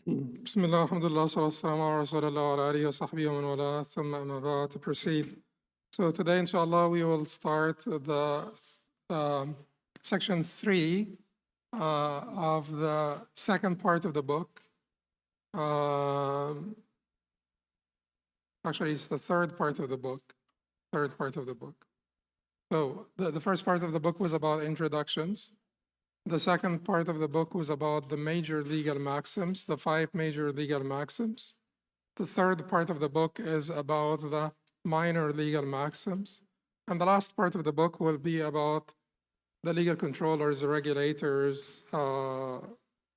بسم الله الحمد لله والصلاة والسلام على رسول الله وعلى آله وصحبه ومن والاه ثم أما بعد. To proceed. So today inshallah we will start the section 3 of the second part of the book. Actually it's the third part of the book. So the first part of the book was about introductions. The second part of the book was about the major legal maxims, the 5 major legal maxims. The third part of the book is about the minor legal maxims. And the last part of the book will be about the legal controllers, the regulators, the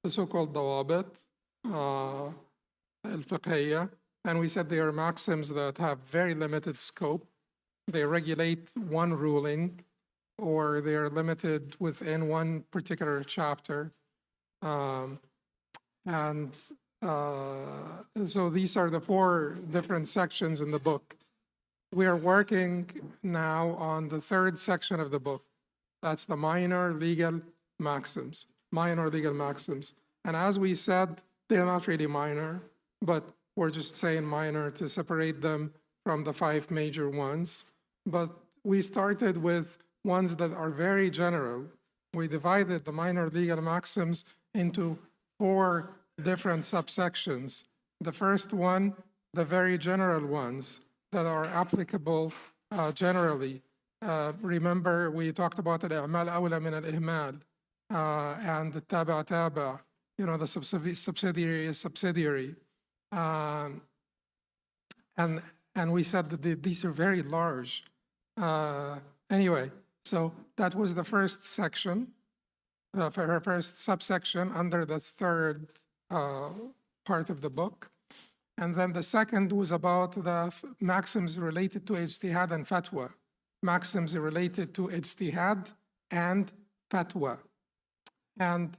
so-called dawabit, al-Fiqhiyya. And we said they are maxims that have very limited scope. They regulate one ruling, or they are limited within one particular chapter. So these are the 4 different sections in the book. We are working now on the third section of the book. That's the minor legal maxims. And as we said, they're not really minor, but we're just saying minor to separate them from the 5 major ones. But we started with ones that are very general. We divided the minor legal maxims into 4 different subsections. The first one, the very general ones that are applicable generally. Remember, we talked about al-i'mal awla min al-ihmal and the taba', the subsidiary is subsidiary. And we said that these are very large. Anyway, so that was the first section, first subsection under the third part of the book. And then the second was about the maxims related to ijtihad and fatwa. Maxims related to ijtihad and fatwa. And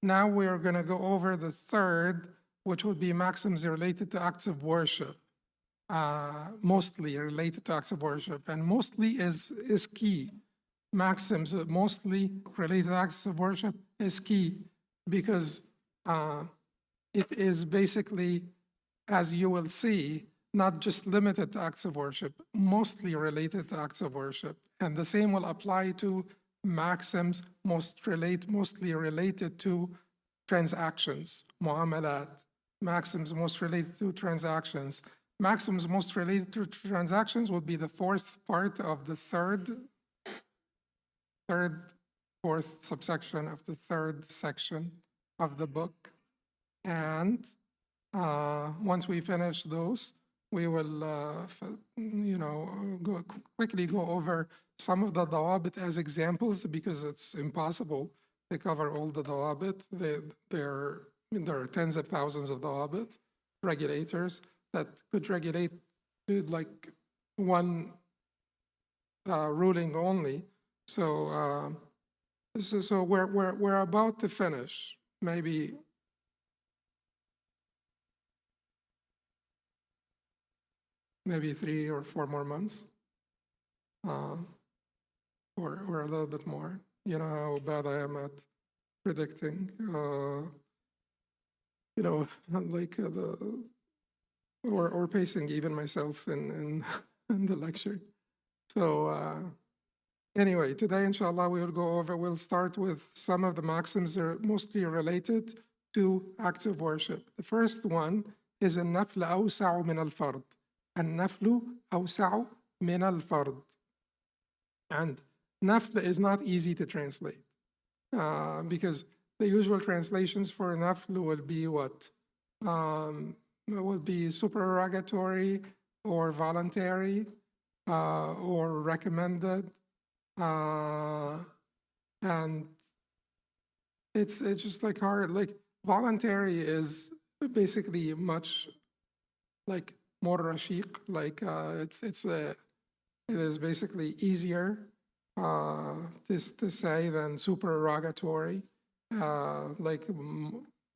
now we're going to go over the third, which would be maxims related to acts of worship. Mostly related to acts of worship, and mostly is key. Maxims mostly related to acts of worship is key because it is basically, as you will see, not just limited to acts of worship, mostly related to acts of worship. And the same will apply to maxims mostly related to transactions, mu'amalat. Maxims most related to transactions. Maxims most related to transactions will be the 4th part of the fourth subsection of the 3rd section of the book. And once we finish those, we will, quickly go over some of the dawabit as examples because it's impossible to cover all the dawabit. There are tens of thousands of dawabit, regulators, that could regulate to like one ruling only. So we're about to finish. Maybe 3 or 4 more months, or a little bit more. You know how bad I am at predicting. Or pacing even myself in the lecture. So anyway, today inshallah we'll start with some of the maxims that are mostly related to acts of worship. The first one is النفل أوسع من الفرض. النفل أوسع من الفرض. And nafl is not easy to translate because the usual translations for nafl will be what? It would be supererogatory or voluntary or recommended, and it's just like hard. Like voluntary is basically much like more rashiq. Like it is basically easier to say than supererogatory, like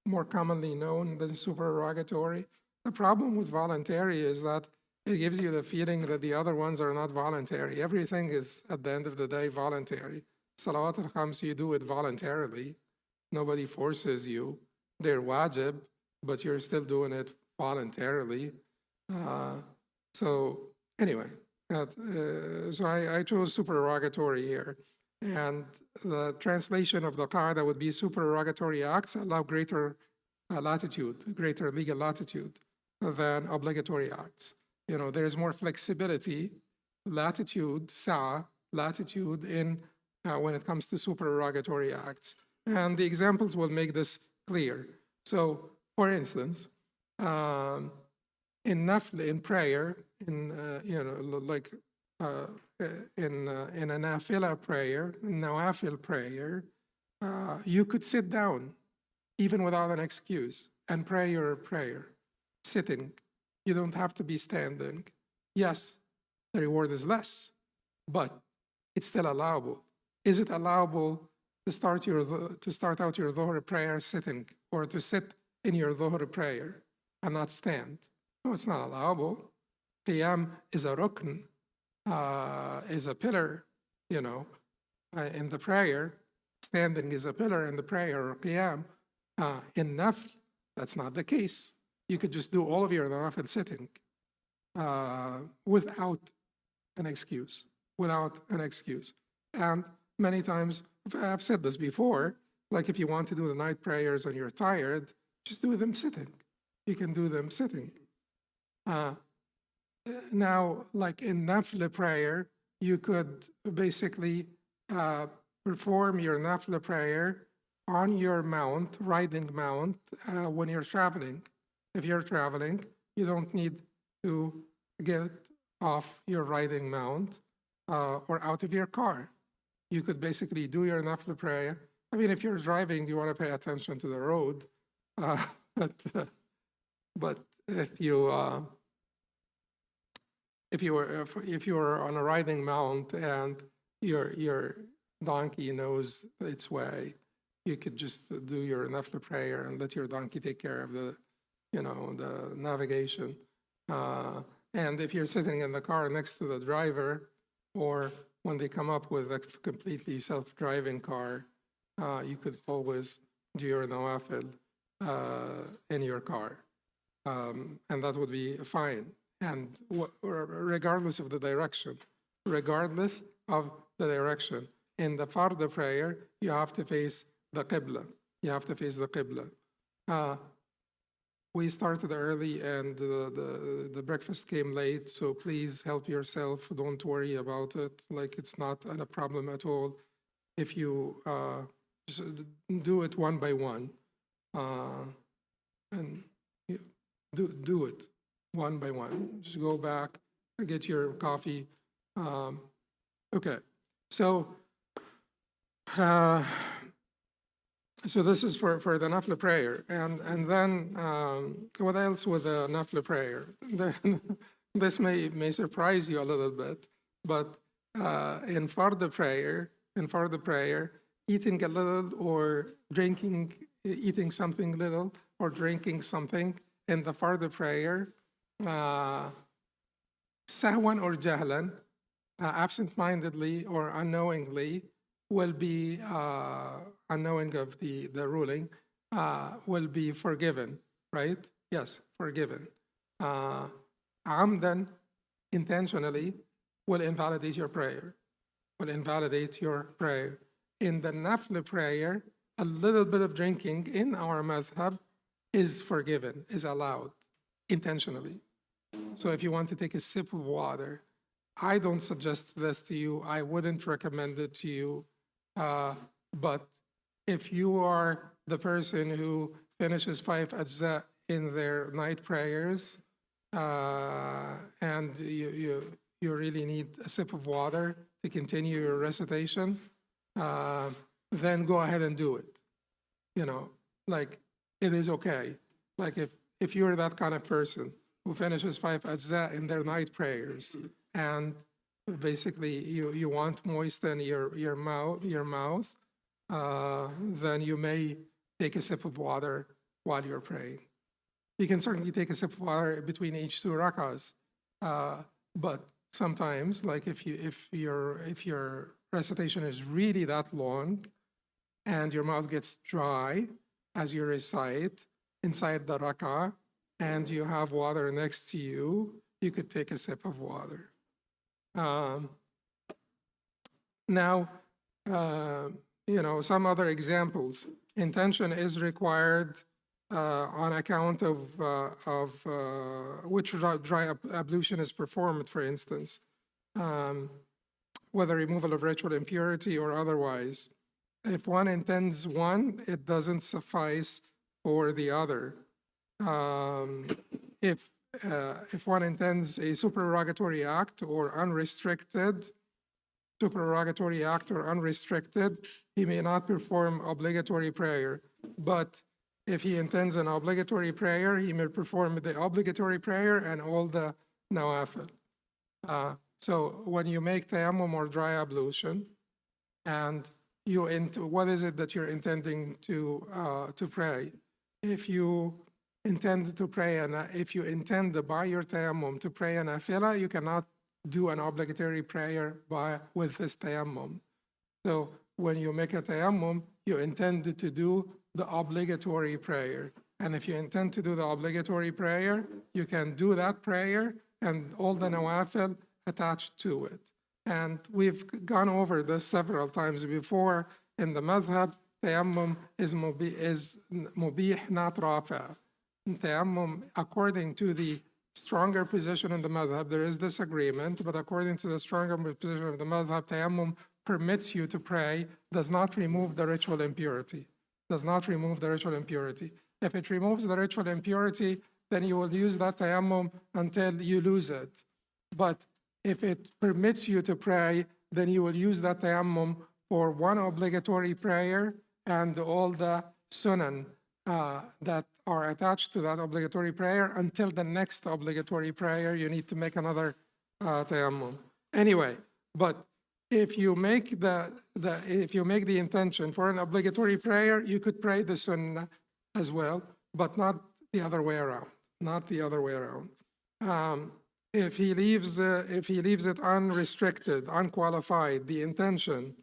more commonly known than supererogatory. The problem with voluntary is that it gives you the feeling that the other ones are not voluntary. Everything is, at the end of the day, voluntary. Salawat al-Khams, you do it voluntarily. Nobody forces you. They're wajib, but you're still doing it voluntarily. So anyway, so I chose supererogatory here. And the translation of the Qa'ida would be supererogatory acts allow greater latitude, greater legal latitude than obligatory acts. You know, there's more flexibility, latitude, latitude in when it comes to supererogatory acts. And the examples will make this clear. So, for instance, in nafl, in prayer, in you know, like in a nafila prayer, nawafil prayer, you could sit down even without an excuse and pray your prayer sitting. You don't have to be standing. Yes, the reward is less, but it's still allowable. Is it allowable to start out your dhuhr prayer sitting, or to sit in your dhuhr prayer and not stand? No, it's not allowable. Qiyam is a rukn, is a pillar, you know, in the prayer. Standing is a pillar in the prayer, or qiyam. In nafl, that's not the case. You could just do all of your nawafil sitting without an excuse, And many times, I've said this before, like if you want to do the night prayers and you're tired, just do them sitting. You can do them sitting. Now, like in nafla prayer, you could basically perform your nafla prayer on your mount, riding mount, when you're traveling. If you're traveling, you don't need to get off your riding mount or out of your car. You could basically do your nafla prayer. I mean, if you're driving, you want to pay attention to the road, but if you were on a riding mount and your donkey knows its way, you could just do your nafla prayer and let your donkey take care of the navigation. And if you're sitting in the car next to the driver, or when they come up with a completely self-driving car, you could always do your nawafil in your car. And that would be fine. And regardless of the direction, in the fard prayer, you have to face the qibla. We started early and the breakfast came late, so please help yourself. Don't worry about it. Like, it's not a problem at all. If you just do it one by one, and you do it one by one. Just go back, get your coffee. Okay, so this is for the nafla prayer, and then what else with the nafla prayer? This may surprise you a little bit, but in fard prayer, eating a little or eating something little or drinking something in the fard prayer, sahwan or jahlan, absent-mindedly or unknowingly, will be unknowing of the ruling, will be forgiven, right? Yes, forgiven. Amdan, intentionally, will invalidate your prayer. In the nafla prayer, a little bit of drinking in our madhab is forgiven, is allowed, intentionally. So if you want to take a sip of water, I don't suggest this to you. I wouldn't recommend it to you. But if you are the person who finishes 5 ajza in their night prayers, and you really need a sip of water to continue your recitation, then go ahead and do it. Like, it is okay. Like, if you're that kind of person who finishes 5 ajza in their night prayers, and basically you want to moisten your mouth, then you may take a sip of water while you're praying. You can certainly take a sip of water between each 2 rakahs, but sometimes, like if your recitation is really that long and your mouth gets dry as you recite, inside the rak'ah and you have water next to you, you could take a sip of water. Now, some other examples. Intention is required on account of which dry ablution is performed, for instance, whether removal of ritual impurity or otherwise. If one intends one, it doesn't suffice for the other. If one intends a supererogatory act or unrestricted, supererogatory act or unrestricted, he may not perform obligatory prayer. But if he intends an obligatory prayer, he may perform the obligatory prayer and all the nawafil. So when you make tayammum or dry ablution, and what is it that you're intending to pray? If you intend to pray, and if you intend by your tayammum to pray an nafila, you cannot do an obligatory prayer with this tayammum. So when you make a tayammum, you intend to do the obligatory prayer. And if you intend to do the obligatory prayer, you can do that prayer and all the nawafil attached to it. And we've gone over this several times before. In the madhab, tayammum is mubih, not rafa. Tayammum, according to the stronger position in the madhab, there is disagreement, but according to the stronger position of the madhab, tayammum permits you to pray, does not remove the ritual impurity. Does not remove the ritual impurity. If it removes the ritual impurity, then you will use that tayammum until you lose it. But if it permits you to pray, then you will use that tayammum for one obligatory prayer and all the sunan that are attached to that obligatory prayer until the next obligatory prayer. You need to make another tayammum. Anyway, but if you make the intention for an obligatory prayer, you could pray the sunnah as well, but not the other way around. Not the other way around. If he leaves it unrestricted, unqualified, the intention.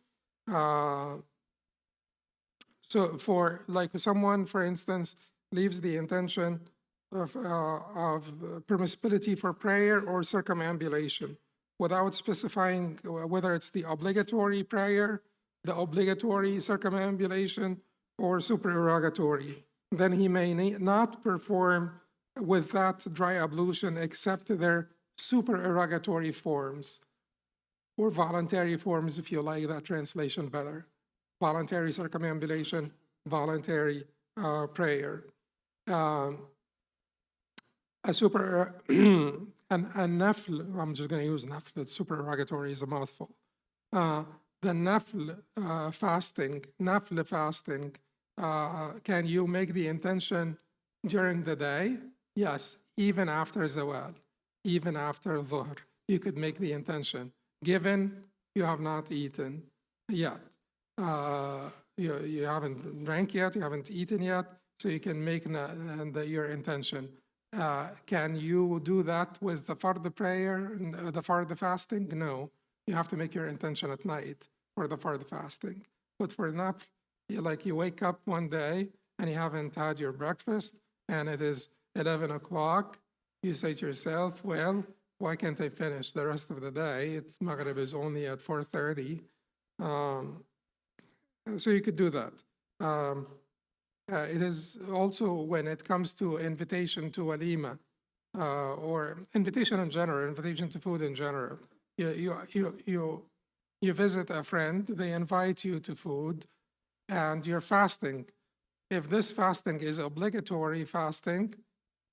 So for like someone, for instance, leaves the intention of permissibility for prayer or circumambulation without specifying whether it's the obligatory prayer, the obligatory circumambulation, or supererogatory, then he may not perform with that dry ablution except their supererogatory forms or voluntary forms, if you like that translation better. Voluntary circumambulation, voluntary prayer. A nafl, I'm just going to use nafl, it's supererogatory is a mouthful. The nafl fasting, can you make the intention during the day? Yes, even after zawal, even after dhuhr, you could make the intention, given you have not eaten yet. You haven't drank yet, you haven't eaten yet, so you can make your intention. Can you do that with the fard prayer, the fard fasting? No, you have to make your intention at night for the fard fasting. But for nafl, you wake up one day and you haven't had your breakfast and it is 11 o'clock, you say to yourself, well, why can't I finish the rest of the day? It's Maghrib is only at 4:30. So you could do that. It is also when it comes to invitation to walima or invitation in general, invitation to food in general. You visit a friend, they invite you to food, and you're fasting. If this fasting is obligatory fasting,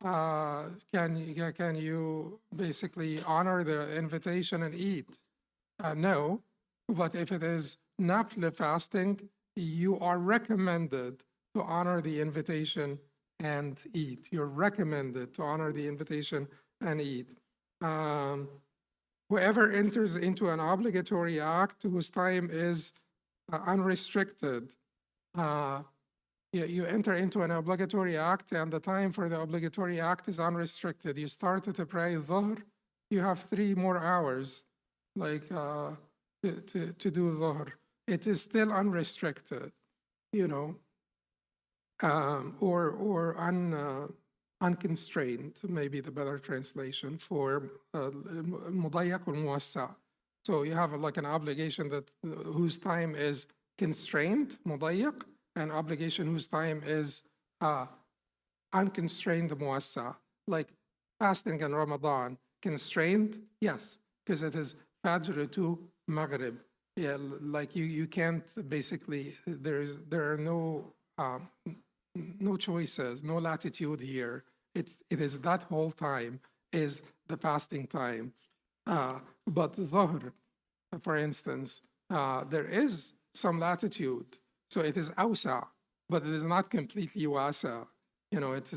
can you basically honor the invitation and eat? No, but if it is nafil fasting, you are recommended to honor the invitation and eat. You're recommended to honor the invitation and eat. Whoever enters into an obligatory act whose time is unrestricted, you enter into an obligatory act and the time for the obligatory act is unrestricted. You started to pray dhuhr, you have 3 more hours to do dhuhr. It is still unrestricted, unconstrained, maybe the better translation for المضيق والموسع. So you have like an obligation that whose time is constrained, مضيق, and obligation whose time is unconstrained, موسع. Like fasting in Ramadan, constrained, yes, because it is Fajr to Maghrib. Yeah, like you can't basically, there are no choices, no latitude here. It is that whole time is the fasting time. But Dhuhr, for instance, there is some latitude. So it is awsa, but it is not completely wasa. You know, it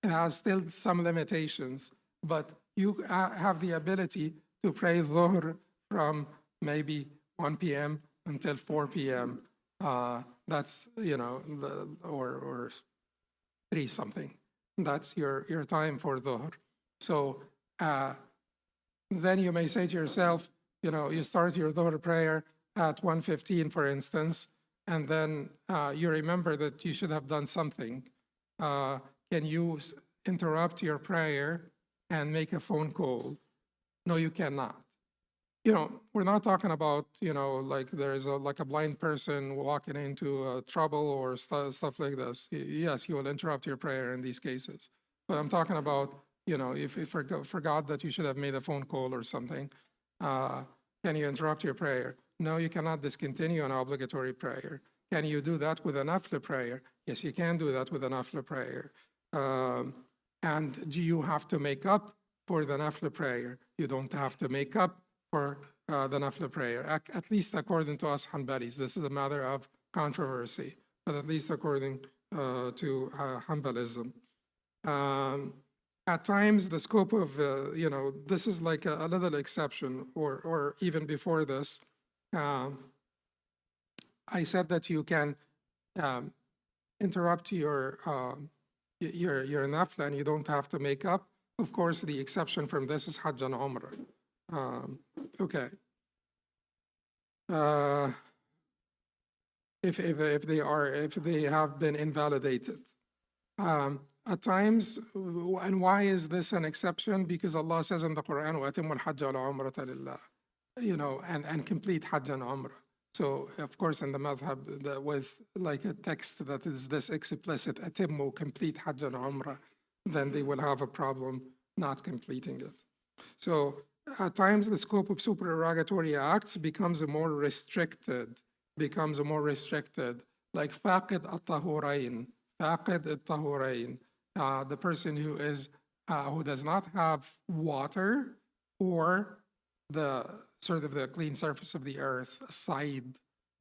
has still some limitations, but you have the ability to pray Dhuhr from maybe 1 p.m. until 4 p.m. That's, you know, or 3 something. That's your time for Dhuhr. So then you may say to yourself, you know, you start your Dhuhr prayer at 1:15, for instance, and then you remember that you should have done something. Can you interrupt your prayer and make a phone call? No, you cannot. You know, we're not talking about, you know, like there's like a blind person walking into trouble or stuff like this. Yes, you will interrupt your prayer in these cases. But I'm talking about, you know, if you forgot that you should have made a phone call or something, can you interrupt your prayer? No, you cannot discontinue an obligatory prayer. Can you do that with a nafla prayer? Yes, you can do that with a nafla prayer. And do you have to make up for the nafla prayer? You don't have to make up for the nafla prayer, at least according to us Hanbalis. This is a matter of controversy, but at least according to Hanbalism. At times, the scope of, you know, this is like a little exception, or even before this, I said that you can interrupt your nafla and you don't have to make up. Of course, the exception from this is Hajj and Umrah. Okay. If they have been invalidated. At times, and why is this an exception? Because Allah says in the Quran, وَأَتِمُّ الْحَجَّ وَالْعُمْرَةَ لِلَّهِ, you know, and complete Hajj and Umrah. So, of course, in the madhab, with like a text that is this explicit, atimmu, complete Hajj and Umrah, then they will have a problem not completing it. So, at times, the scope of supererogatory acts becomes more restricted, like faqid at-tahurain, the person who does not have water or the sort of the clean surface of the earth aside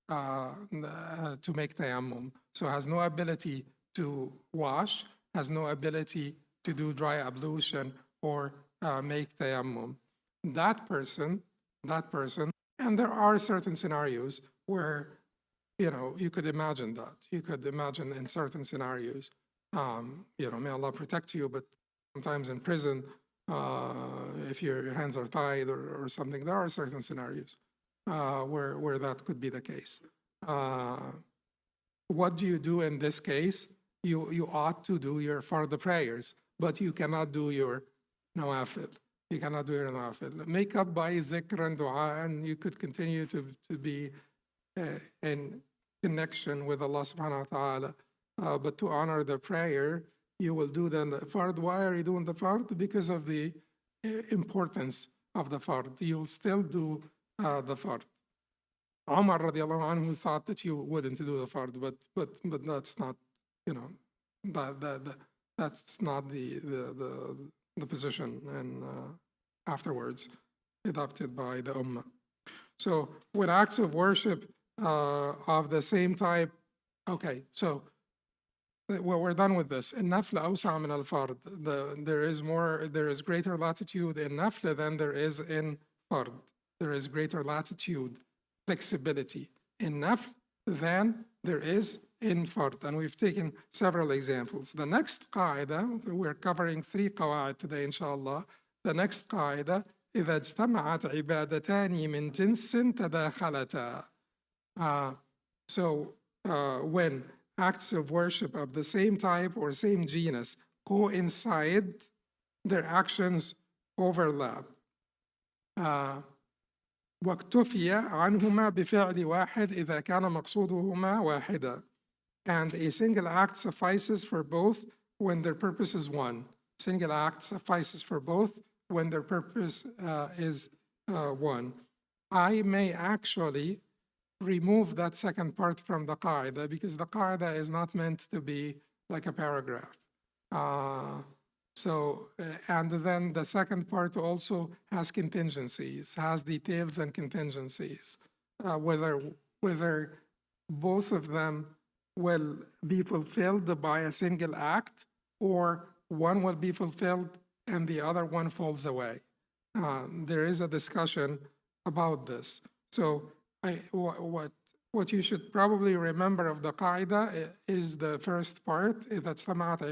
to make tayammum. So has no ability to wash, has no ability to do dry ablution or make tayammum. That person, and there are certain scenarios where, you know, you could imagine that. You could imagine in certain scenarios, you know, may Allah protect you, but sometimes in prison, if your hands are tied or something, there are certain scenarios where that could be the case. What do you do in this case? You ought to do your fard prayers, but you cannot do your nawafil. You cannot do your nawafil. Make up by zikr and dua, and you could continue to be in connection with Allah subhanahu wa ta'ala. But to honor the prayer, you will do then the fard. Why are you doing the fard? Because of the importance of the fard. You'll still do the fard. Umar radiallahu anhu thought that you wouldn't do the fard, but that's not, you know, that's not the position and afterwards adopted by the ummah. So with acts of worship of the same type, okay, so we're done with this. In nafla awsa' min al-fard. There is greater latitude in nafla than there is in fard. There is greater latitude, flexibility in nafl than there is in fard. And we've taken several examples. The next qaida, we're covering 3 qawaid today, inshallah. The next qaida, إذا اجتمعت عبادتان من جنس تداخلتا. So when acts of worship of the same type or same genus coincide, their actions overlap. واكتفي عنهما بفعل واحد إذا كان مقصودهما واحدا. And a single act suffices for both when their purpose is one. Single act suffices for both when their purpose is one. I may actually remove that second part from the qaida because the qaida is not meant to be like a paragraph. And then the second part also has contingencies, has details and contingencies, whether both of them will be fulfilled by a single act or one will be fulfilled and the other one falls away. There is a discussion about this. So what you should probably remember of the qaida is the first part: إذا اجتمعت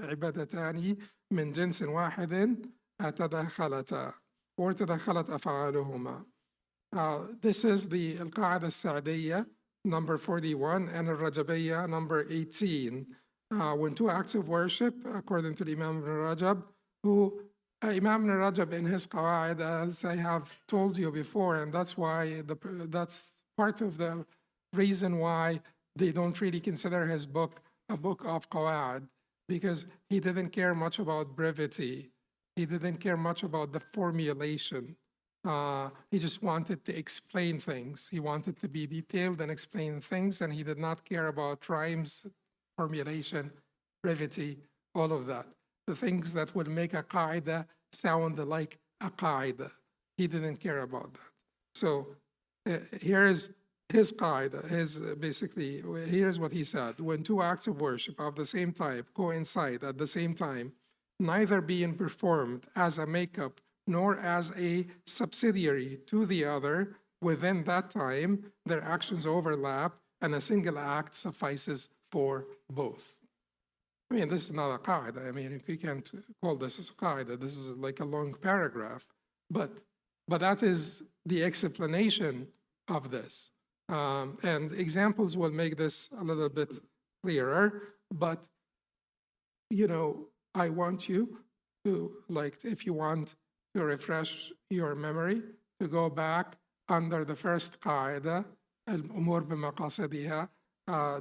عبادتان من جنس واحد تداخلتا or تداخلت أفعالهما. This is the al-Qa'ida al-Sa'diyya, number 41, and al-Rajabiyya, number 18. When two acts of worship, according to the Imam Ibn Rajab, who Imam Ibn Rajab in his Qawaaid, as I have told you before, and that's why that's part of the reason why they don't really consider his book a book of Qawaaid, because he didn't care much about brevity. He didn't care much about the formulation. He just wanted to explain things. He wanted to be detailed and explain things, and he did not care about rhymes, formulation, brevity, all of that. The things that would make a qaida sound like a qaida. He didn't care about that. So here is his qaida, here's what he said. When two acts of worship of the same type coincide at the same time, neither being performed as a makeup nor as a subsidiary to the other, within that time, their actions overlap and a single act suffices for both. I mean, this is not a qaida. I mean, you can't call this as a qaida. This is like a long paragraph, but that is the explanation of this. And examples will make this a little bit clearer, but, you know, I want you to, like, if you want to refresh your memory, to go back under the first qaida, al-umur bimaqasidiha.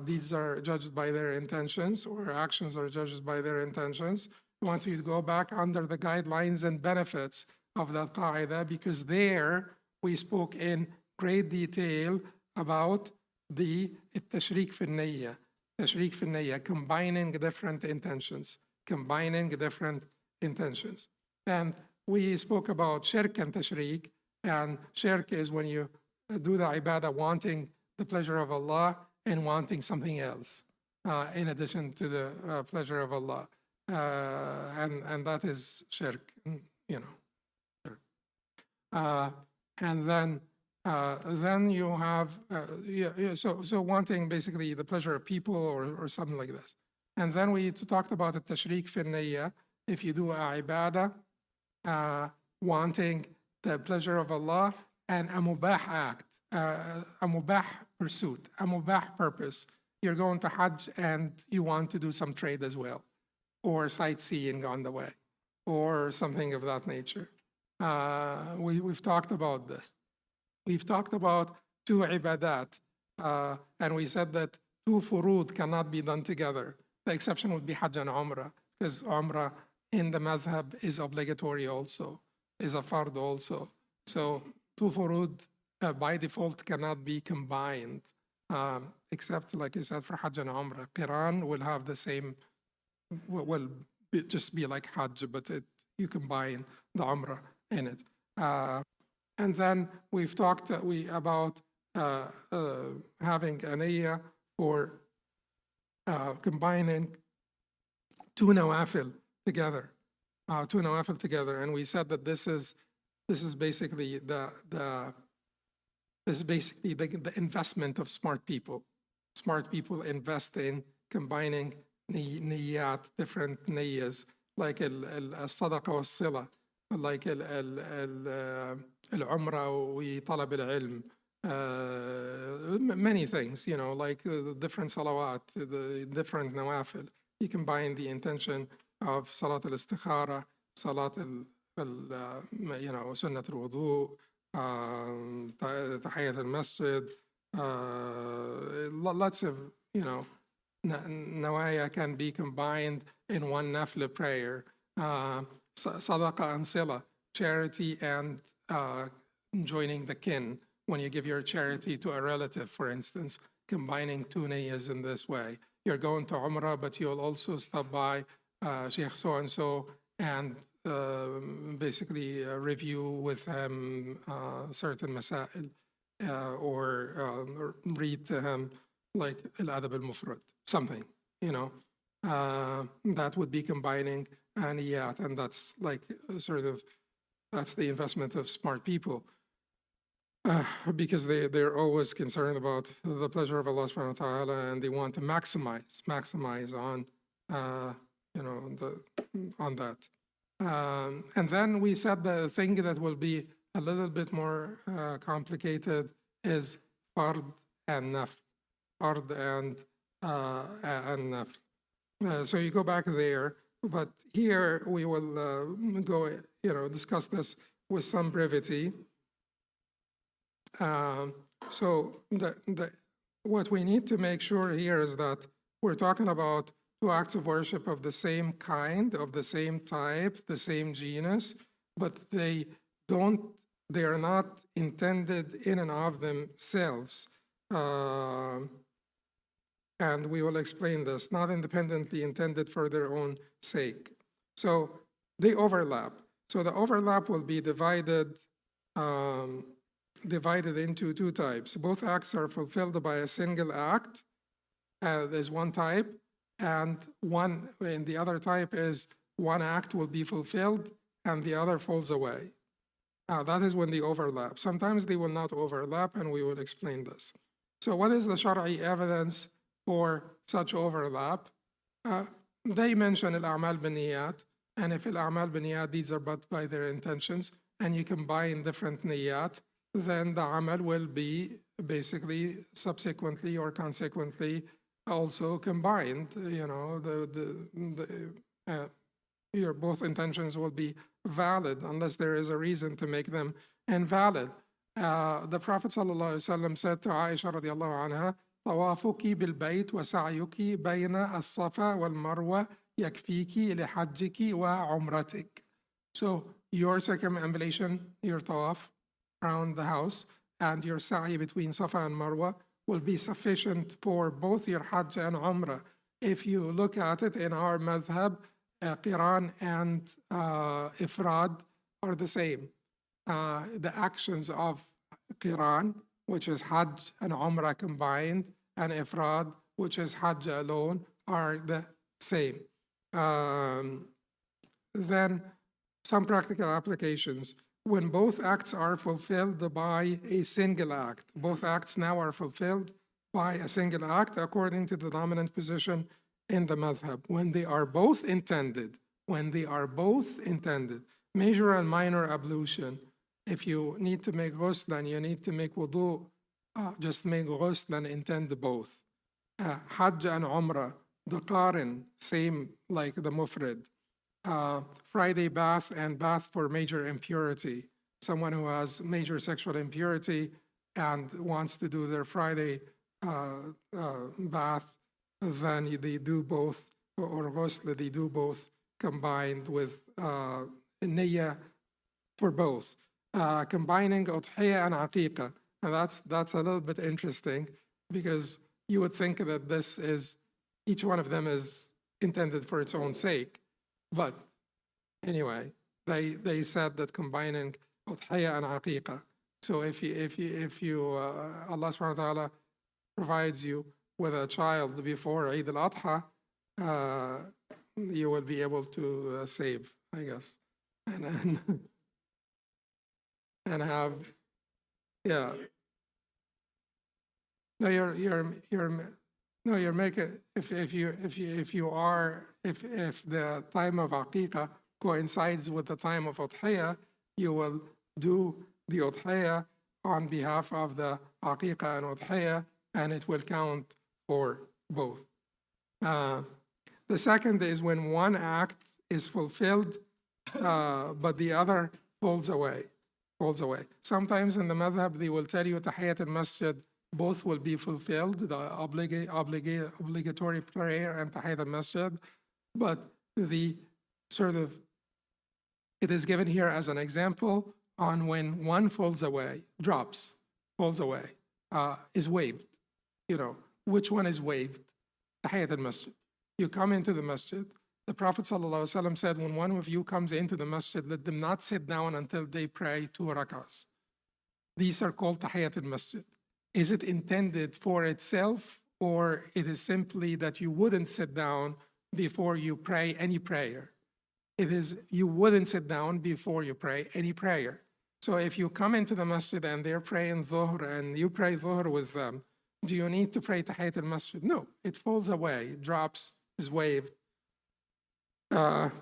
These are judged by their intentions, or actions are judged by their intentions. I want you to go back under the guidelines and benefits of that qaida, because there we spoke in great detail about the tashriq fi niyya, tashriq fi niyya, combining different intentions, And we spoke about shirk and tashriq, and shirk is when you do the ibadah wanting the pleasure of Allah and wanting something else in addition to the pleasure of Allah. And that is shirk, you know. And then you have, so wanting basically the pleasure of people or something like this. And then we talked about the tashriq fi niyya. If you do a ibadah, wanting the pleasure of Allah, and a mubah act, a mubah pursuit, a mubah purpose. You're going to Hajj and you want to do some trade as well, or sightseeing on the way, or something of that nature. We've talked about this. We've talked about two ibadat, and we said that two furud cannot be done together. The exception would be Hajj and Umrah, because Umrah in the madhab is obligatory also, is a fard also. So two furud by default cannot be combined, except, like I said, for Hajj and Umrah. Qiran will have the same, will just be like Hajj, but you combine the Umrah in it. And then we've talked about having a niyyah for combining two nawafil together, and we said that this is basically the investment of smart people. Smart people invest in combining niyyat, different niyyas, like al-sadaqa was-sila, like al-umrah wa talab al-ilm, many things, you know, like the different salawat, the different nawafil. You combine the intention of salat al-istikhara, salat you know, sunnat al-wudu, tahiyyat al-masjid, lots of, you know, nawaya can be combined in one nafla prayer. Sadaqa and sila, charity and joining the kin. When you give your charity to a relative, for instance, combining two niyyahs in this way. You're going to Umrah, but you'll also stop by Sheikh so-and-so and basically review with him certain masail or read to him like al-Adab al-Mufrad, something, you know. That would be combining niyyat, and that's like sort of, that's the investment of smart people. Because they're always concerned about the pleasure of Allah subhanahu wa ta'ala, and they want to maximize on, you know, on that. And then we said the thing that will be a little bit more complicated is fard and nafl, fard and nafl. So you go back there, but here we will go, you know, discuss this with some brevity. So what we need to make sure here is that we're talking about two acts of worship of the same kind, of the same type, the same genus, but they are not intended in and of themselves. And we will explain this, not independently intended for their own sake. So they overlap. So the overlap will be divided into two types. Both acts are fulfilled by a single act. There's one type, and the other type is one act will be fulfilled and the other falls away. That is when they overlap. Sometimes they will not overlap, and we will explain this. So what is the Shari'i evidence for such overlap? They mention al-a'mal bin-niyat, and if al-a'mal bin-niyat, these are but by their intentions, and you combine different niyat, then the amal will be basically subsequently or consequently also combined. You know, your both intentions will be valid unless there is a reason to make them invalid. The Prophet ﷺ said to Aisha radiallahu anha, طوافك بالبيت وسعيك بين الصفا والمروة يكفيك لحجك وعمرتك. So your circumambulation, your tawaf around the house, and your sa'i between Safa and Marwa will be sufficient for both your Hajj and Umrah. If you look at it in our madhab, Qiran and Ifrad are the same. The actions of Qiran, which is Hajj and Umrah combined, and Ifrad, which is Hajj alone, are the same. Then some practical applications. When both acts are fulfilled by a single act, both acts now are fulfilled by a single act according to the dominant position in the madhab. When they are both intended, major and minor ablution, if you need to make ghusl and you need to make wudu, just make ghusl and intend both. Hajj and Umrah, the qarin, same like the mufrid. Friday bath and bath for major impurity. Someone who has major sexual impurity and wants to do their Friday bath, then they do both, or ghusl, they do both combined with niyyah for both. Combining udhiyya and aqiqah. And that's a little bit interesting because you would think that this is, each one of them is intended for its own sake. But anyway, they said that combining udhiyya and aqiqah. So if you Allah subhanahu wa ta'ala provides you with a child before Eid al-Adha, you will be able to save, I guess, and have, yeah. No, you're making, if the time of aqiqah coincides with the time of udhiyya, you will do the udhiyya on behalf of the aqiqah and udhiyah, and it will count for both. The second is when one act is fulfilled, but the other falls away. Sometimes in the madhab, they will tell you tahiyyat al-masjid, both will be fulfilled, the obligatory prayer and tahiyyat al-masjid, but the sort of, it is given here as an example on when one falls away, falls away, is waived. Which one is waived? Tahiyyat al-masjid. You come into the masjid. The Prophet ﷺ said, when one of you comes into the masjid, let them not sit down until they pray 2 rakahs. These are called tahiyyat al-masjid. Is it intended for itself, or it is simply that you wouldn't sit down before you pray any prayer? It is, you wouldn't sit down before you pray any prayer. So if you come into the masjid and they're praying dhuhr and you pray dhuhr with them, do you need to pray tahiyyat al-masjid? No, it falls away, drops, is waived. The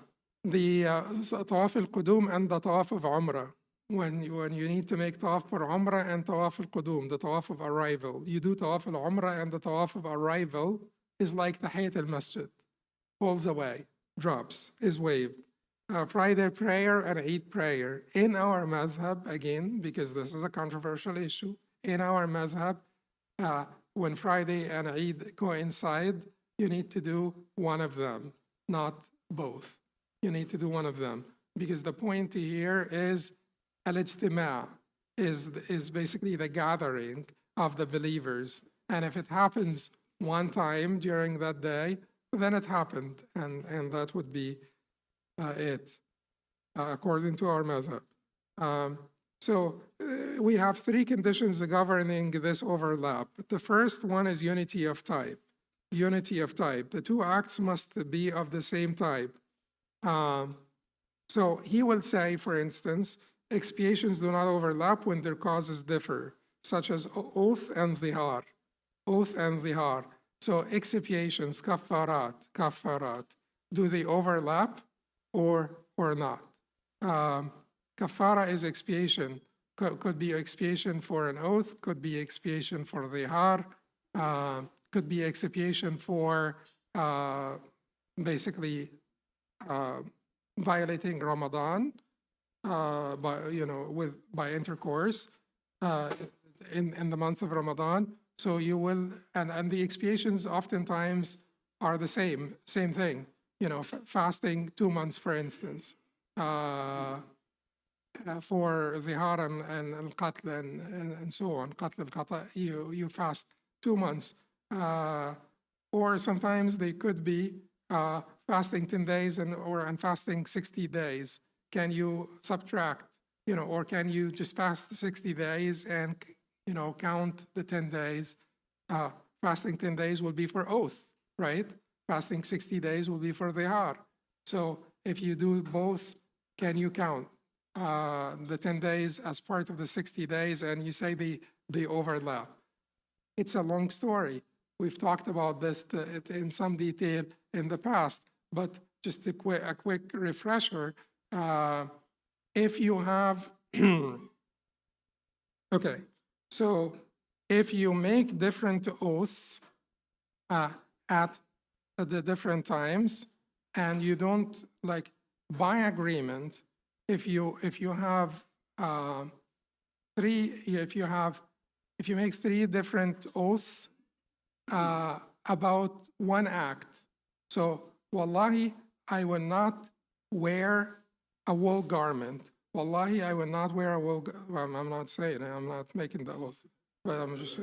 tawaf al-qudum and the tawaf of umrah. When you need to make tawaf for umrah and tawaf al-qudum, the tawaf of arrival. You do tawaf al-umrah and the tawaf of arrival is like tahiyyat al-masjid. Falls away, drops, is waived. Friday prayer and Eid prayer. In our madhab, again, because this is a controversial issue, in our madhab, when Friday and Eid coincide, you need to do one of them, not both. You need to do one of them, because the point here is al-ijtima', is basically the gathering of the believers. And if it happens one time during that day, then it happened, and that would be it, according to our madhab. So we have 3 conditions governing this overlap. The first one is unity of type. Unity of type. The 2 acts must be of the same type. So he will say, for instance, expiations do not overlap when their causes differ, such as oath and zihar. Oath and zihar. So expiations, kafarat, do they overlap or not? Kafara is expiation. Could be expiation for an oath, could be expiation for zihar, could be expiation for basically violating Ramadan by intercourse in the month of Ramadan. So you will, and the expiations oftentimes are the same thing. Fasting 2 months, for instance, for zihar and al-qatl and so on. Qatl al-qata, you fast 2 months. Or sometimes they could be fasting 10 days and fasting 60 days. Can you subtract, or can you just fast 60 days and, count the 10 days? Fasting 10 days will be for oath, right? Fasting 60 days will be for zihar. So if you do both, can you count the 10 days as part of the 60 days, and you say they overlap? It's a long story. We've talked about this in some detail in the past, but just a quick refresher. If you have, okay, so if you make different oaths at the different times, and you don't, like, by agreement, if you have if you make 3 different oaths about one act. So, wallahi, I will not wear a wool garment. Wallahi, I will not wear a wool. Well, I'm not saying it. I'm not making the oath, but I'm just.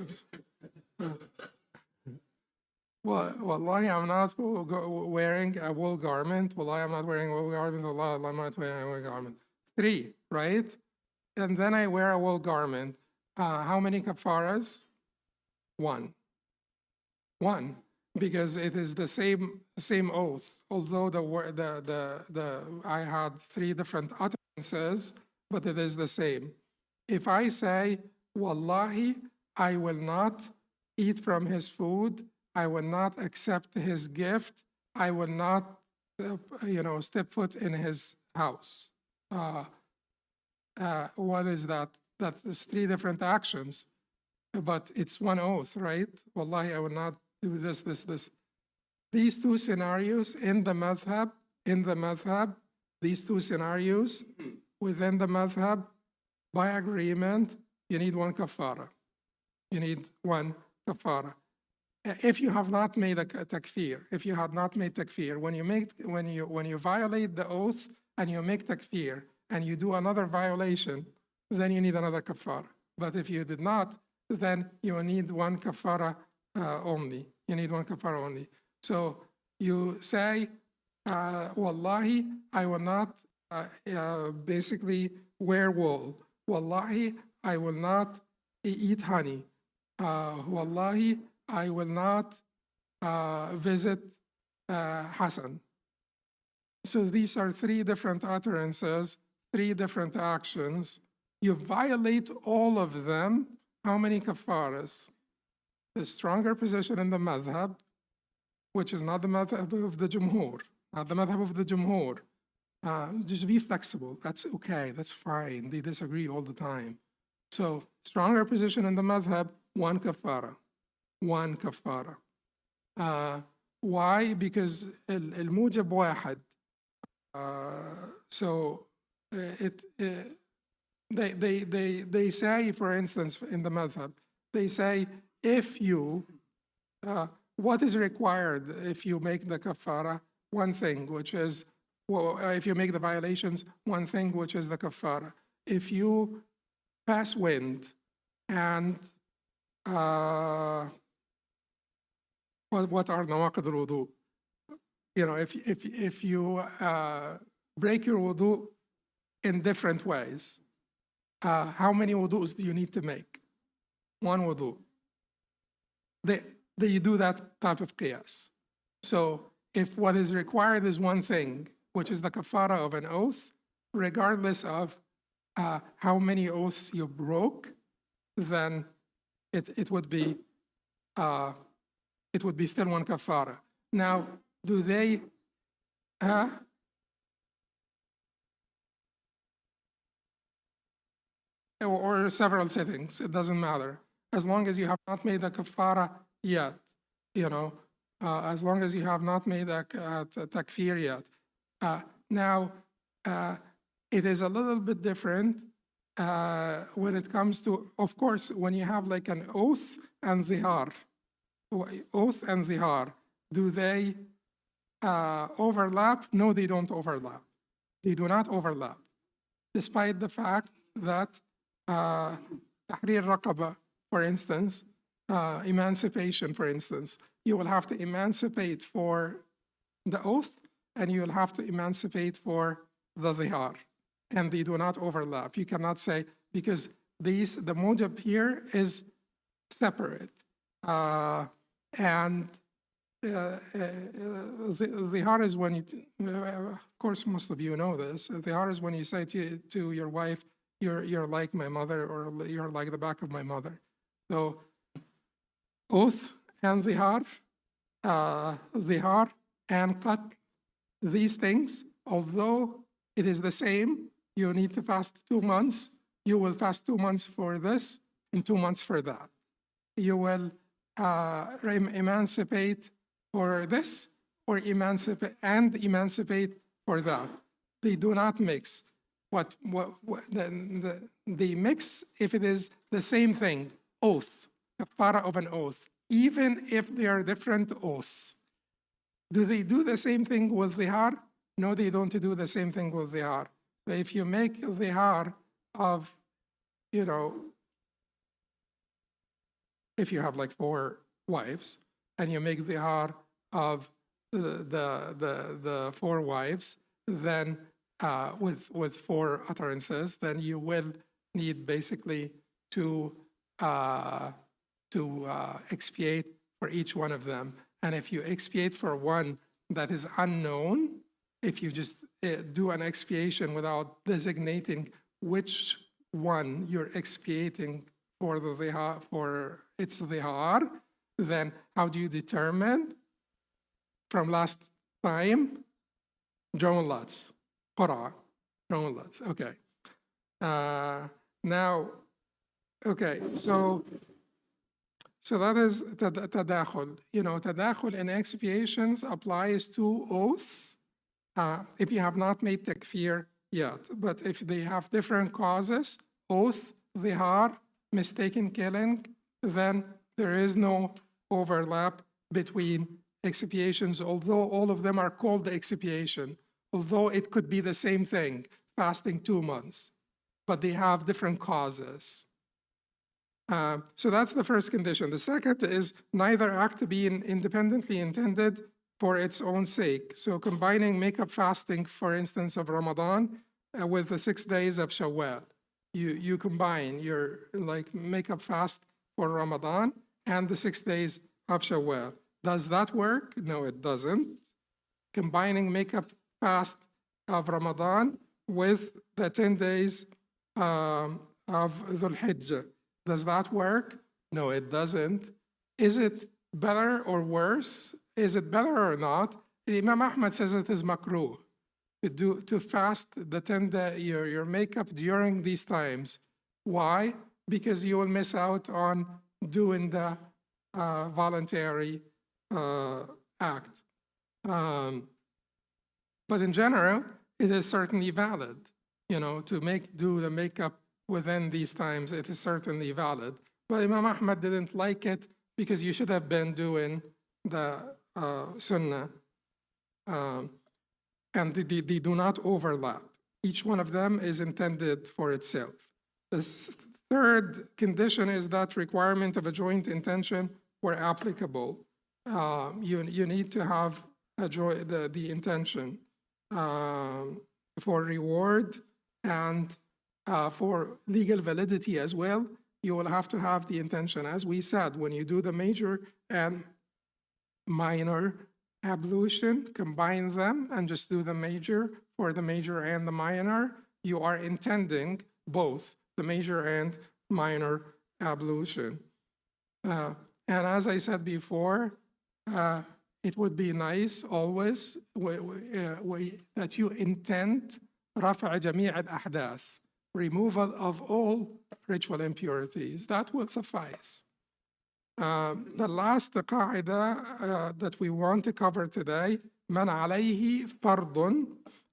Wallahi, I'm not wearing a wool garment. Wallahi, I'm not wearing a wool garment. Wallahi, I'm not wearing a wool garment. 3, right? And then I wear a wool garment. How many kafaras? 1. 1, because it is the same oath. Although I had 3 different utterances, but it is the same. If I say, wallahi, I will not eat from his food, I will not accept his gift, I will not, step foot in his house. What is that? that's three different actions, but it's one oath, right? Wallahi, I will not do this, this, this. These two scenarios in the madhab, these two scenarios within the madhab, by agreement, you need one kafara. You need one kafara. If you have not made a takfir, if you have not made takfir, when you violate the oath and you make takfir and you do another violation, then you need another kafara. But if you did not, then you need one kafara only. You need one kafara only. So you say, Wallahi, I will not basically wear wool. Wallahi, I will not eat honey. Wallahi, I will not visit Hassan. So these are three different utterances, three different actions. You violate all of them. How many kafaras? The stronger position in the madhab, which is not the madhab of the jumhur, not the madhab of the jumhur. Just be flexible. That's okay. That's fine. They disagree all the time. So stronger position in the madhab, one kafara. One kafara. Why? Because al-mujab wahad. So they say, for instance, in the madhab, they say if you, what is required if you make the kafara? One thing, which is, well, if you make the violations, one thing, which is the kafara. If you pass wind and what are nawaqid al-wudu? You know, if you break your wudu in different ways, how many wudus do you need to make? One wudu. They do that type of qiyas. So if what is required is one thing, which is the kafara of an oath, regardless of how many oaths you broke, then it would be still one kafara. Now, do they? Or several settings, it doesn't matter. As long as you have not made a kafara yet, you know, as long as you have not made a takfir yet. Now, it is a little bit different when it comes to, of course, when you have like an oath and zihar. Oath and zihar, do they overlap? No, they don't overlap. They do not overlap, despite the fact that tahrir raqaba, for instance, emancipation, for instance, you will have to emancipate for the oath and you will have to emancipate for the zihar, and they do not overlap. You cannot say, because the mujab here is separate. And zihar is when you, of course, most of you know this. Zihar is when you say to your wife, you're like my mother, or you're like the back of my mother. So oath and zihar and qat, these things, although it is the same, you need to fast 2 months. You will fast 2 months for this and 2 months for that. You will emancipate for this or emancipate for that. They do not mix. They mix if it is the same thing, oath, kafara of an oath, even if they are different oaths. Do they do the same thing with zihar? No, they don't do the same thing with zihar. So if you make zihar of, you know, if you have like 4 wives and you make zihar of the 4 wives, then with 4 utterances, then you will need basically to expiate for each one of them. And if you expiate for one that is unknown, if you just do an expiation without designating which one you're expiating for the zihar, for its zihar, then how do you determine? From last time, drawn lots, qara, drawn lots. Okay. Now, Okay, so that is tadakhul. You know, tadakhul in expiations applies to oaths if you have not made takfir yet. But if they have different causes, oath, zihar, mistaken killing, then there is no overlap between expiations, although all of them are called expiation, although it could be the same thing, fasting 2 months, but they have different causes. So that's the first condition. The second is neither act being independently intended for its own sake. So combining makeup fasting, for instance, of Ramadan with the 6 days of Shawwal. You combine your like makeup fast for Ramadan and the 6 days of Shawwal. Does that work? No, it doesn't. Combining makeup fast of Ramadan with the 10 days of Dhul Hijjah. Does that work? No, it doesn't. Is it better or worse? Is it better or not? Imam Ahmad says it is makruh to fast the 10-day your makeup during these times. Why? Because you will miss out on doing the voluntary act. But in general, it is certainly valid. You know, to do the makeup within these times, it is certainly valid. But Imam Ahmad didn't like it because you should have been doing the sunnah. And they do not overlap. Each one of them is intended for itself. The third condition is that requirement of a joint intention where applicable. You need to have the intention for reward and for legal validity as well. You will have to have the intention. As we said, when you do the major and minor ablution, combine them and just do the major for the major and the minor, you are intending both the major and minor ablution. And as I said before, it would be nice always that you intend رفع جميع الأحداث, removal of all ritual impurities. That will suffice. The last قاعدة that we want to cover today, من عليه فرض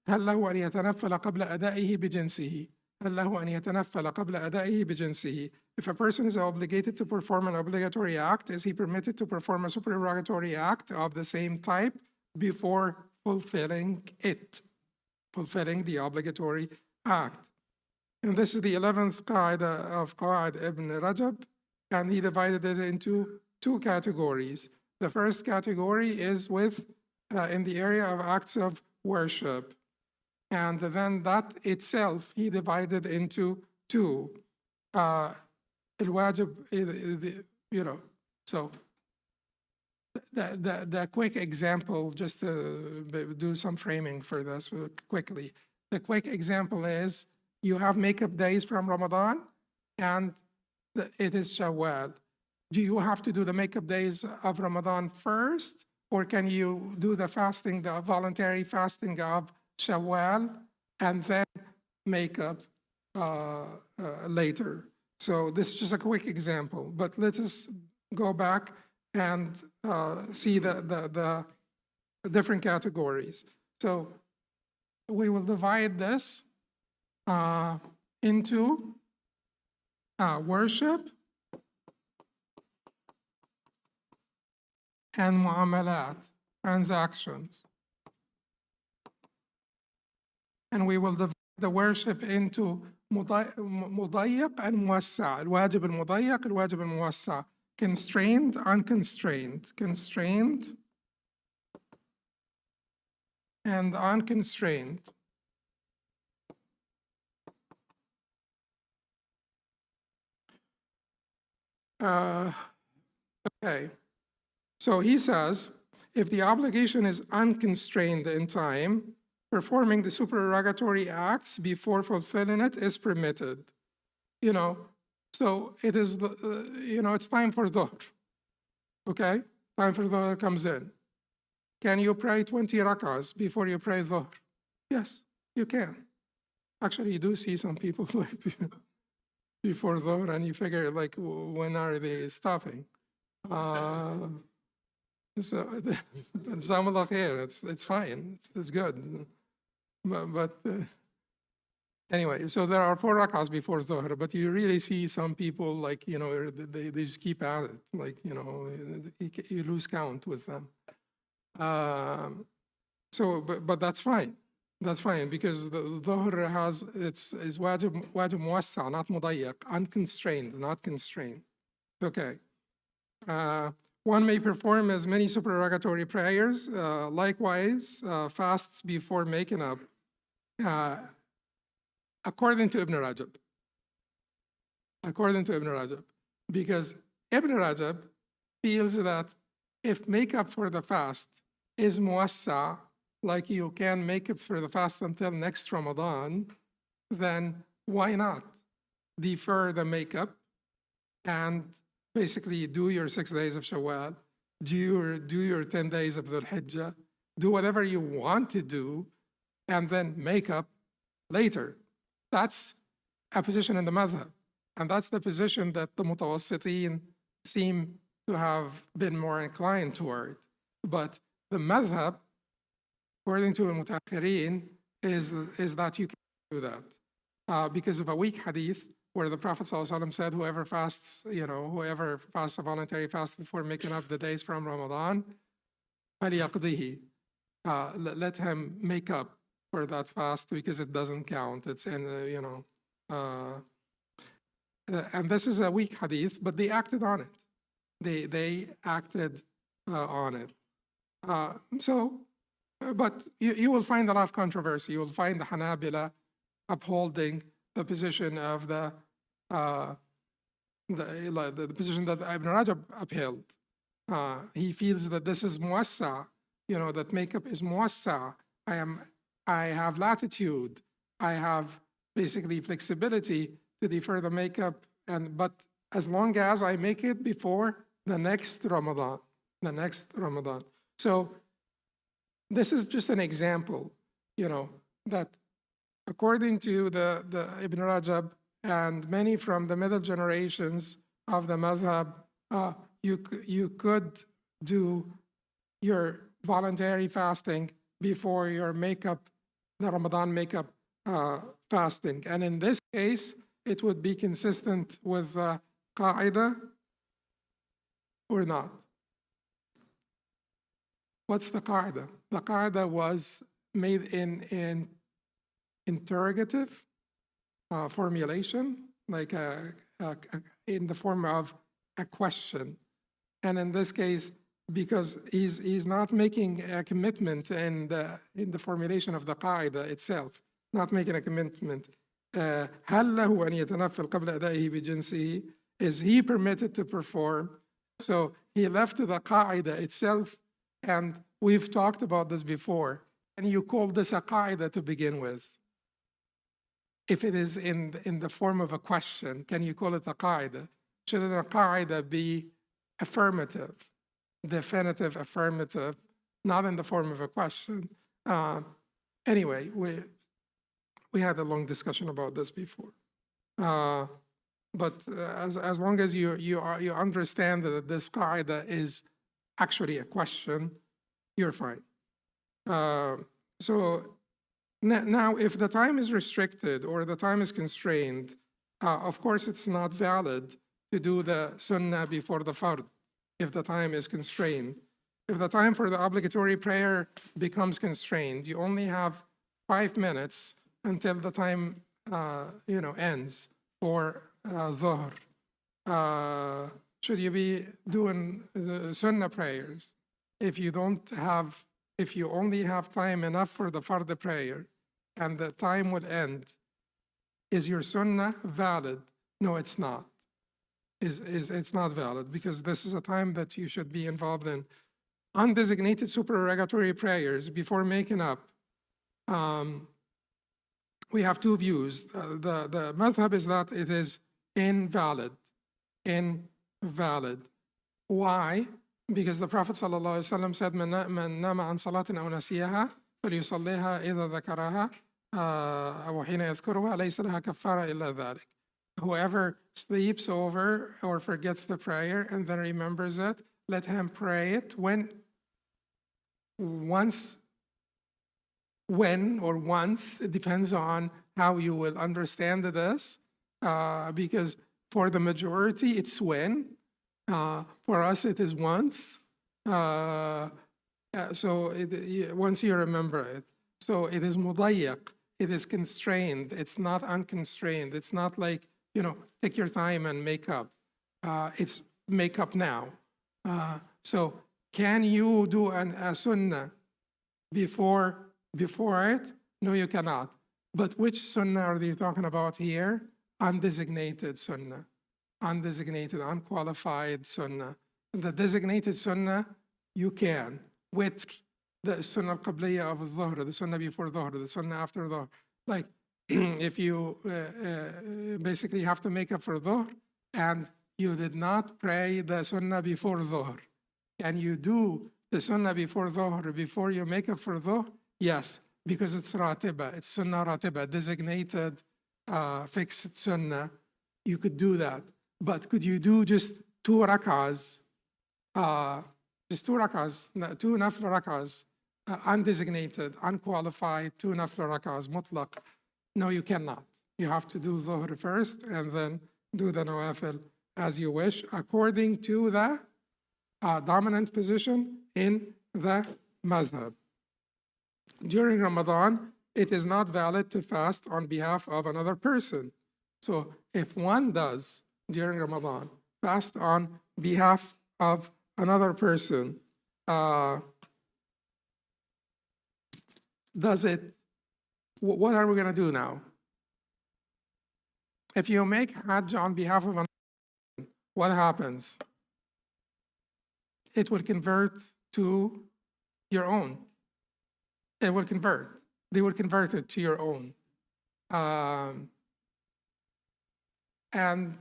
هل له أن يتنفل قبل أدائه بجنسه. هل له أن يتنفل قبل أدائه بجنسه. If a person is obligated to perform an obligatory act, is he permitted to perform a supererogatory act of the same type before fulfilling it, fulfilling the obligatory act? And this is the 11th qaida of Qawaaid ibn Rajab, and he divided it into 2 categories. The first category is in the area of acts of worship. And then that itself, he divided into 2. Al-Wajib, you know, so the quick example, just to do some framing for this quickly. The quick example is you have makeup days from Ramadan and it is Shawwal. Do you have to do the makeup days of Ramadan first, or can you do the fasting, the voluntary fasting of Shawwal, and then makeup later? So this is just a quick example, but let us go back and see the different categories. So we will divide this into worship and mu'amalat, transactions. And we will divide the worship into مضيق and موسع. الواجب المضيق, الواجب الموسع. Constrained, unconstrained. Constrained and unconstrained. Okay, so he says, if the obligation is unconstrained in time, performing the supererogatory acts before fulfilling it is permitted. You know, so it is, it's time for Dhuhr. Okay, time for Dhuhr comes in. Can you pray 20 rak'ahs before you pray Dhuhr? Yes, you can. Actually, you do see some people like before Zohar, and you figure like when are they stopping? So Jazakallah khair, it's fine, it's good. But anyway, so there are 4 rak'ahs before Zohar, but you really see some people like, you know, they just keep at it, like, you know, you lose count with them. So, but that's fine. That's fine because the Dhuhr has, is wajib muwassa, not mudayyak, unconstrained, not constrained. Okay. One may perform as many supererogatory prayers, likewise, fasts before making up, according to Ibn Rajab. According to Ibn Rajab. Because Ibn Rajab feels that if makeup for the fast is muwassa, like you can make it for the fast until next Ramadan, then why not defer the makeup and basically do your 6 days of Shawwal, do your 10 days of Dhul Hijjah, do whatever you want to do, and then make up later. That's a position in the madhab. And that's the position that the mutawassitin seem to have been more inclined toward. But the madhab, according to al-Mutakhirin, is that you can do that. Because of a weak hadith where the Prophet ﷺ said, whoever fasts, whoever fasts a voluntary fast before making up the days from Ramadan, فَلْيَقْضِهِ, let him make up for that fast because it doesn't count. It's in, and this is a weak hadith, but they acted on it. They acted on it. But you will find a lot of controversy. You will find the Hanabila upholding the position of the position that Ibn Rajab upheld. He feels that this is muwassa, that makeup is muwassa. I have latitude. I have basically flexibility to defer the makeup, but as long as I make it before the next Ramadan, So this is just an example, that according to the Ibn Rajab and many from the middle generations of the madhab, you could do your voluntary fasting before your makeup, the Ramadan makeup fasting. And in this case, it would be consistent with the qaida or not. What's the qaida? The qaida was made in interrogative formulation, like in the form of a question. And in this case, because he's not making a commitment in the formulation of the qaida itself, not making a commitment. هل له أن يتنفل قبل أدائه بجنسه? Is he permitted to perform? So he left the qaida itself, and we've talked about this before. And you call this a qaida to begin with. If it is in the form of a question, can you call it a qaida? Should a qaida be affirmative, definitive affirmative, not in the form of a question? Anyway, we had a long discussion about this before. But as long as you understand that this qaida is actually a question, you're fine. So now, if the time is restricted or the time is constrained, of course it's not valid to do the sunnah before the fard if the time is constrained. If the time for the obligatory prayer becomes constrained, you only have 5 minutes until the time ends for Dhuhr. Should you be doing sunnah prayers? If you only have time enough for the fard prayer and the time would end, is your sunnah valid? No, it's not. It's not valid because this is a time that you should be involved in undesignated supererogatory prayers before making up. We have 2 views. The madhab is that it is invalid. Why? Because the Prophet ﷺ said, من نام عن صلاة أو نسيها فليصليها إذا ذكرها أو حين يذكرها ليس لها كفارة إلا ذلك. whoever sleeps over or forgets the prayer and then remembers it, let him pray it once, it depends on how you will understand this, because for the majority, it's when. For us, it is once. So once you remember it. So it is mudayyak, it is constrained, it's not unconstrained. It's not like, take your time and make up. It's make up now. So can you do a sunnah before it? No, you cannot. But which sunnah are they talking about here? Undesignated sunnah. Undesignated, unqualified sunnah. The designated sunnah, you can. With the sunnah al-qabliya of al-dhuhr, the sunnah before dhuhr, the sunnah after dhuhr. Like, if you basically have to make up for dhuhr, and you did not pray the sunnah before dhuhr, can you do the sunnah before dhuhr before you make up for dhuhr? Yes, because it's ratiba, it's sunnah ratiba, designated fixed sunnah. You could do that. But could you do just 2 rak'ahs, just 2 rak'ahs, 2 nafl rak'ahs, undesignated, unqualified, 2 nafl rak'ahs, mutlaq? No, you cannot. You have to do dhuhr first and then do the nawafil as you wish, according to the dominant position in the madhab. During Ramadan, it is not valid to fast on behalf of another person. So if one does during Ramadan fast on behalf of another person, does it, what are we going to do now? If you make Hajj on behalf of another person, what happens? It will convert to your own. It will convert. They will convert it to your own. And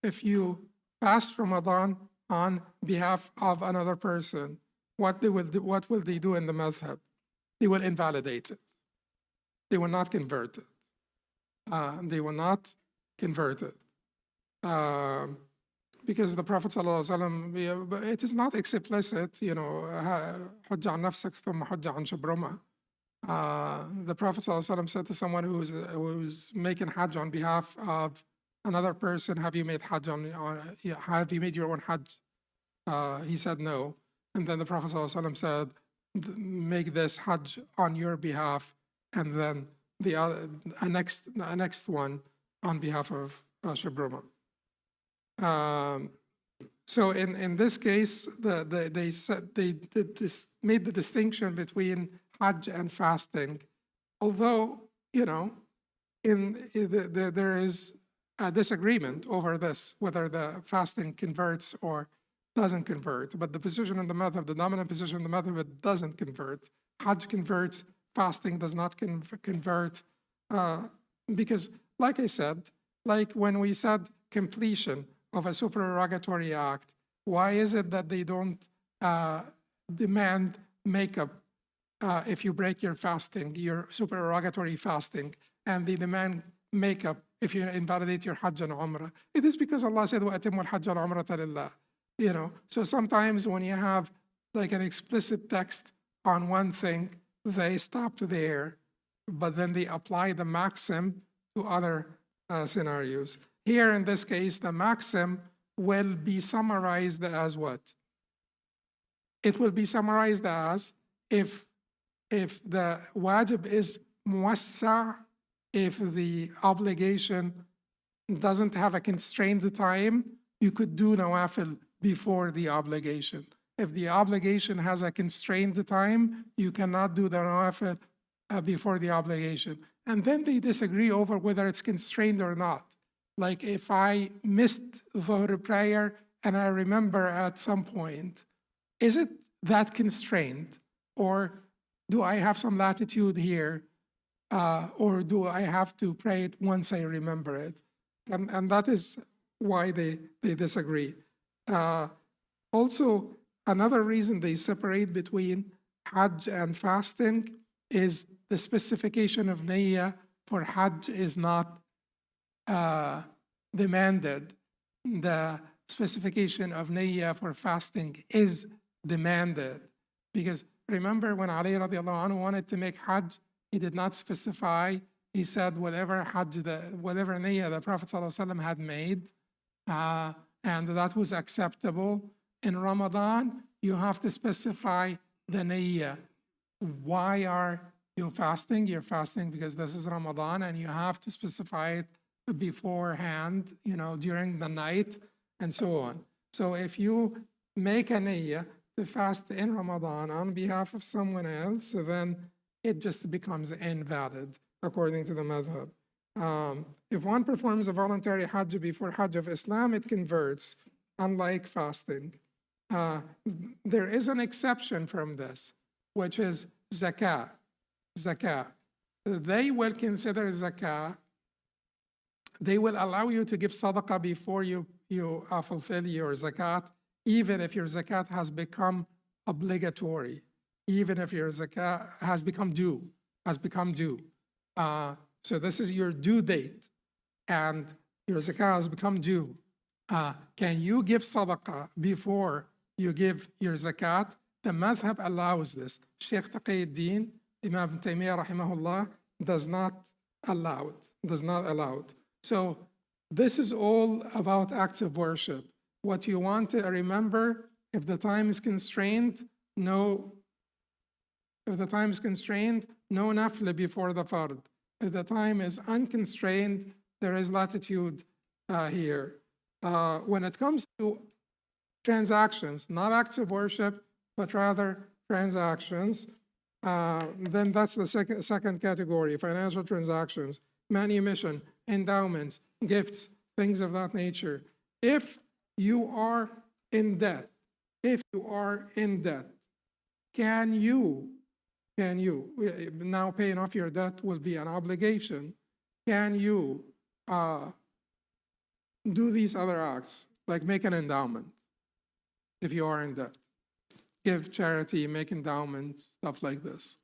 if you fast Ramadan on behalf of another person, what will they do in the madhab? They will invalidate it. They will not convert it. They will not convert it. Because the Prophet ﷺ, it is not explicit, حج عن نفسك ثم حج عن شبرمة. The Prophet ﷺ said to someone who was making Hajj on behalf of another person, have you made Hajj have you made your own Hajj? He said no. And then the Prophet ﷺ said, make this Hajj on your behalf, and then a next one on behalf of Shabruma. So in this case, they made the distinction between Hajj and fasting, although there is a disagreement over this, whether the fasting converts or doesn't convert. But the position in the madhab, the dominant position in the madhab, it doesn't convert. Hajj converts, fasting does not convert, because, like I said, like when we said completion of a supererogatory act, why is it that they don't demand makeup if you break your fasting, your supererogatory fasting, and they demand makeup if you invalidate your Hajj and Umrah? It is because Allah said, وَأَتِمُّ الْحَجَّ وَالْعُمْرَةَ لِلَّهِ. So sometimes when you have like an explicit text on one thing, they stopped there, but then they apply the maxim to other scenarios. Here in this case, the maxim will be summarized as what? It will be summarized as if the wajib is muwassa, if the obligation doesn't have a constrained time, you could do nawafil before the obligation. If the obligation has a constrained time, you cannot do the nawafil before the obligation. And then they disagree over whether it's constrained or not. Like if I missed Dhuhr prayer and I remember at some point, is it that constrained? Or do I have some latitude here? Or do I have to pray it once I remember it? And that is why they disagree. Also, another reason they separate between Hajj and fasting is the specification of niyyah for Hajj is not uh, demanded. The specification of niyyah for fasting is demanded. Because remember when Ali radiallahu anhu wanted to make Hajj, he did not specify. He said whatever Hajj, whatever niyyah the Prophet ﷺ had made, and that was acceptable. In Ramadan, you have to specify the niyyah. Why are you fasting? You're fasting because this is Ramadan, and you have to specify it beforehand, during the night, and so on. So if you make a niyyah to fast in Ramadan on behalf of someone else, then it just becomes invalid according to the madhab. If one performs a voluntary Hajj before Hajj of Islam, it converts, unlike fasting. There is an exception from this, which is zakah. Zakah. They will consider zakah. They will allow you to give sadaqah before you fulfill your zakat, even if your zakat has become obligatory, even if your zakat has become due. So this is your due date, and your zakah has become due. Can you give sadaqah before you give your zakat? The madhab allows this. Shaykh Taqiyuddin, Imam Taymiyyah rahimahullah, does not allow it. So this is all about acts of worship. What you want to remember, if the time is constrained, no nafla before the fard. If the time is unconstrained, there is latitude here. When it comes to transactions, not acts of worship, but rather transactions, then that's the second category, financial transactions, manumission, endowments, gifts, things of that nature. If you are in debt, can you, now paying off your debt will be an obligation, can you do these other acts, like make an endowment if you are in debt? Give charity, make endowments, stuff like this.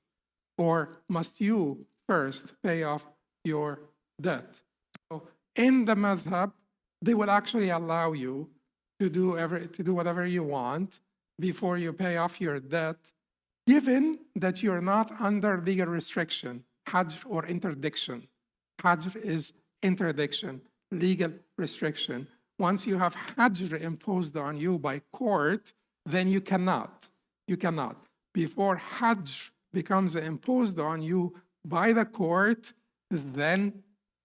Or must you first pay off your debt? So in the madhab, they will actually allow you to do whatever you want before you pay off your debt, given that you're not under legal restriction, hajr or interdiction. Hajr is interdiction, legal restriction. Once you have hajr imposed on you by court, then you cannot. Before hajj becomes imposed on you by the court, then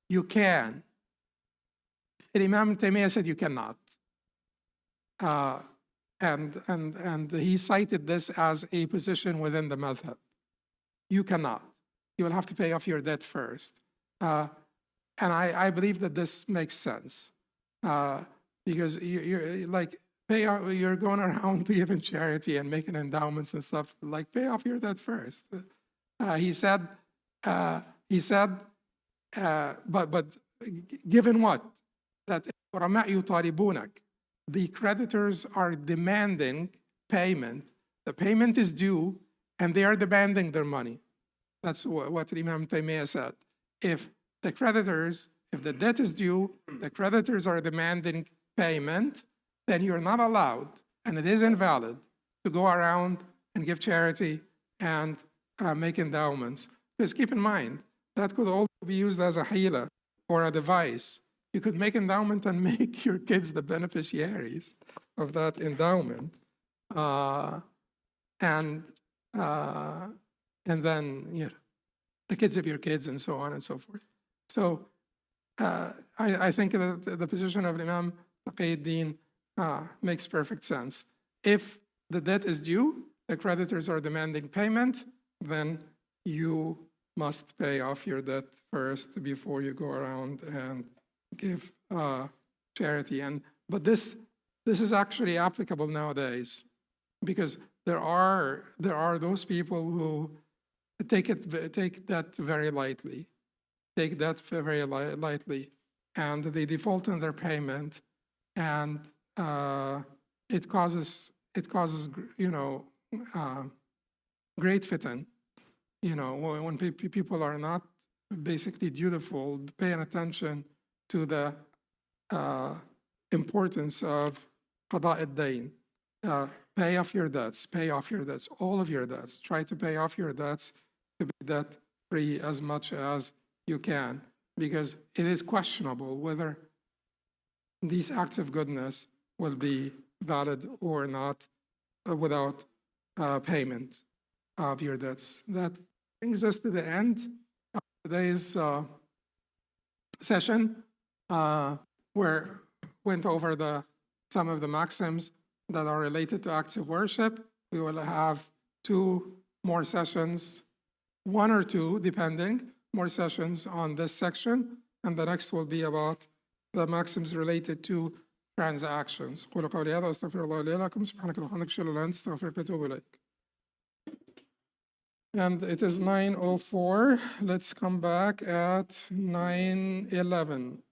you can. And Imam Taymiyyah said you cannot. And he cited this as a position within the madhab. You cannot. You will have to pay off your debt first. And I believe that this makes sense. Because you're like, you're going around giving charity and making endowments and stuff, like pay off your debt first. He said, but given what? That the creditors are demanding payment. The payment is due, and they are demanding their money. That's what Imam Taymiyyah said. If the debt is due, the creditors are demanding payment, then you're not allowed, and it is invalid, to go around and give charity and make endowments. Because keep in mind, that could also be used as a hila or a device. You could make endowment and make your kids the beneficiaries of that endowment. And then the kids of your kids and so on and so forth. So I think that the position of Imam Taqiyuddin makes perfect sense. If the debt is due, the creditors are demanding payment, then you must pay off your debt first before you go around and give charity. But this is actually applicable nowadays, because there are those people who take that very lightly, and they default on their payment, and it causes great fitan. When people are not basically dutiful, paying attention to the importance of qada al-dayn. Pay off your debts, all of your debts. Try to pay off your debts to be debt-free as much as you can, because it is questionable whether these acts of goodness will be valid or not without payment of your debts. That brings us to the end of today's session, where went over some of the maxims that are related to acts of worship. We will have 2 more sessions, 1 or 2, depending, more sessions on this section, and the next will be about the maxims related to transactions. قولوا قولي هذا واستغفر الله لي ولكم سبحانك اللهم وبحمدك أشهد أن لا إله إلا أنت أستغفرك وأتوب إليك. And it is 9:04. Let's come back at 9:11.